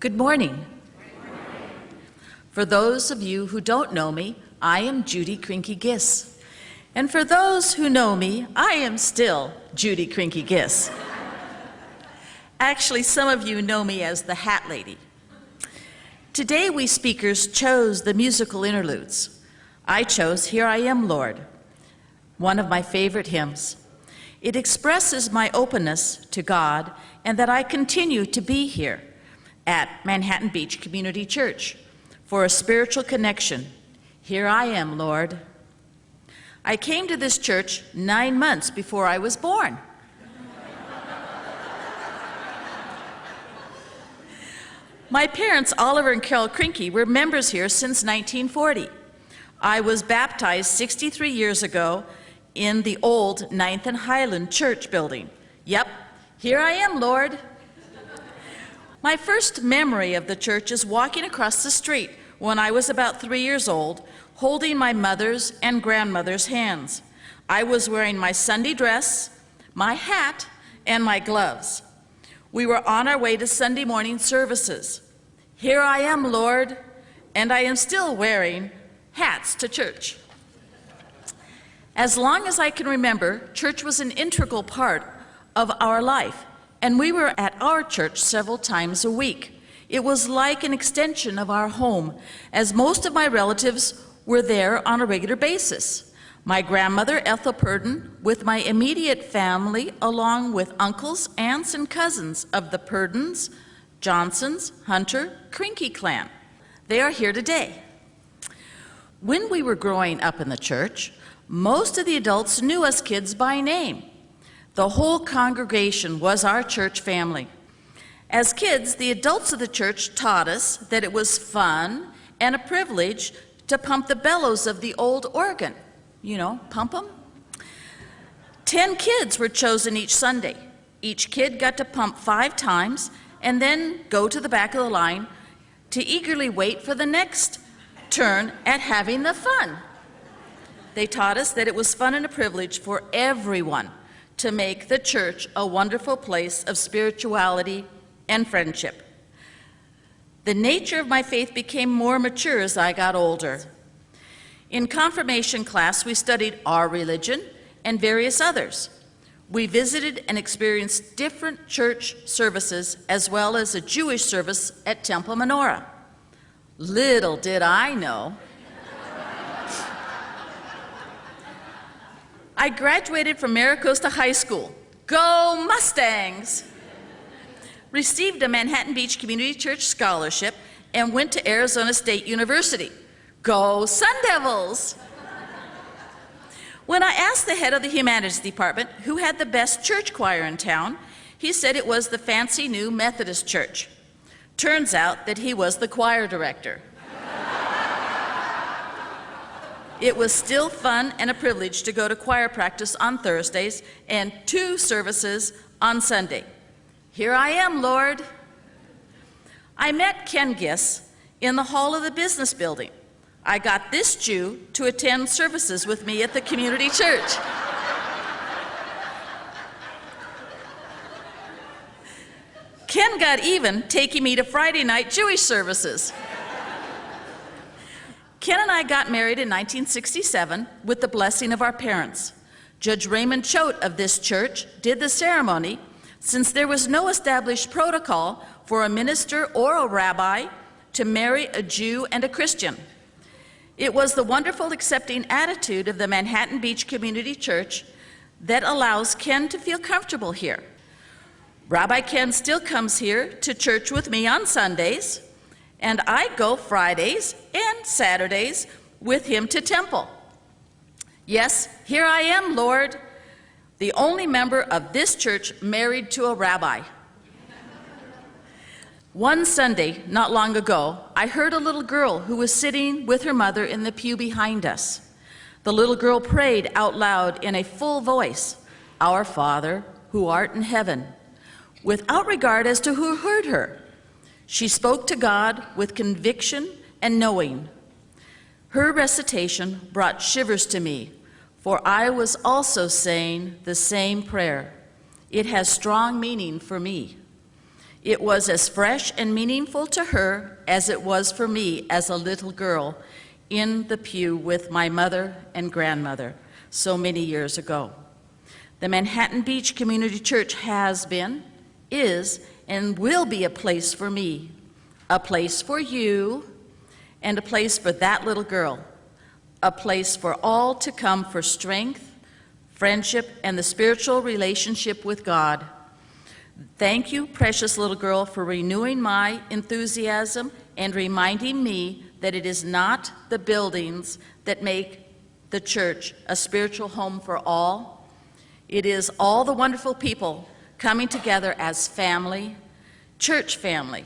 Good morning. For those of you who don't know me, I am Judy Krienke Giss. And for those who know me, I am still Judy Krienke Giss. Actually, some of you know me as the Hat Lady. Today we speakers chose the musical interludes. I chose Here I Am, Lord, one of my favorite hymns. It expresses my openness to God and that I continue to be here at Manhattan Beach Community Church for a spiritual connection. Here I am, Lord. I came to this church 9 months before I was born. My parents, Oliver and Carol Krienke, were members here since 1940. I was baptized 63 years ago in the old 9th and Highland Church building. Yep, here I am, Lord. My first memory of the church is walking across the street when I was about 3 years old, holding my mother's and grandmother's hands. I was wearing my Sunday dress, my hat, and my gloves. We were on our way to Sunday morning services. Here I am, Lord, and I am still wearing hats to church. As long as I can remember, church was an integral part of our life, and we were at our church several times a week. It was like an extension of our home, as most of my relatives were there on a regular basis. My grandmother, Ethel Purdon, with my immediate family, along with uncles, aunts, and cousins of the Purdons, Johnsons, Hunter, Krienke clan. They are here today. When we were growing up in the church, most of the adults knew us kids by name. The whole congregation was our church family. As kids, the adults of the church taught us that it was fun and a privilege to pump the bellows of the old organ. You know, pump them. 10 kids were chosen each Sunday. Each kid got to pump 5 times and then go to the back of the line to eagerly wait for the next turn at having the fun. They taught us that it was fun and a privilege for everyone to make the church a wonderful place of spirituality and friendship. The nature of my faith became more mature as I got older. In confirmation class, we studied our religion and various others. We visited and experienced different church services as well as a Jewish service at Temple Menorah. Little did I know, I graduated from Maricosta High School. Go Mustangs! Received a Manhattan Beach Community Church scholarship and went to Arizona State University. Go Sun Devils! When I asked the head of the humanities department who had the best church choir in town, he said it was the fancy new Methodist church. Turns out that he was the choir director. It was still fun and a privilege to go to choir practice on Thursdays and 2 services on Sunday. Here I am, Lord. I met Ken Giss in the hall of the business building. I got this Jew to attend services with me at the community church. Ken got even taking me to Friday night Jewish services. Ken and I got married in 1967 with the blessing of our parents. Judge Raymond Choate of this church did the ceremony since there was no established protocol for a minister or a rabbi to marry a Jew and a Christian. It was the wonderful accepting attitude of the Manhattan Beach Community Church that allows Ken to feel comfortable here. Rabbi Ken still comes here to church with me on Sundays, and I go Fridays and Saturdays with him to temple. Yes, here I am, Lord, the only member of this church married to a rabbi. One Sunday, not long ago, I heard a little girl who was sitting with her mother in the pew behind us. The little girl prayed out loud in a full voice, "Our Father, who art in heaven," without regard as to who heard her. She spoke to God with conviction and knowing. Her recitation brought shivers to me, for I was also saying the same prayer. It has strong meaning for me. It was as fresh and meaningful to her as it was for me as a little girl in the pew with my mother and grandmother so many years ago. The Manhattan Beach Community Church has been, is, and will be a place for me, a place for you, and a place for that little girl, a place for all to come for strength, friendship, and the spiritual relationship with God. Thank you, precious little girl, for renewing my enthusiasm and reminding me that it is not the buildings that make the church a spiritual home for all. It is all the wonderful people coming together as family, church family,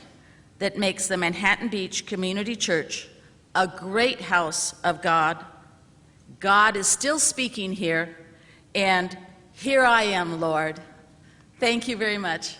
that makes the Manhattan Beach Community Church a great house of God. God is still speaking here, and here I am, Lord. Thank you very much.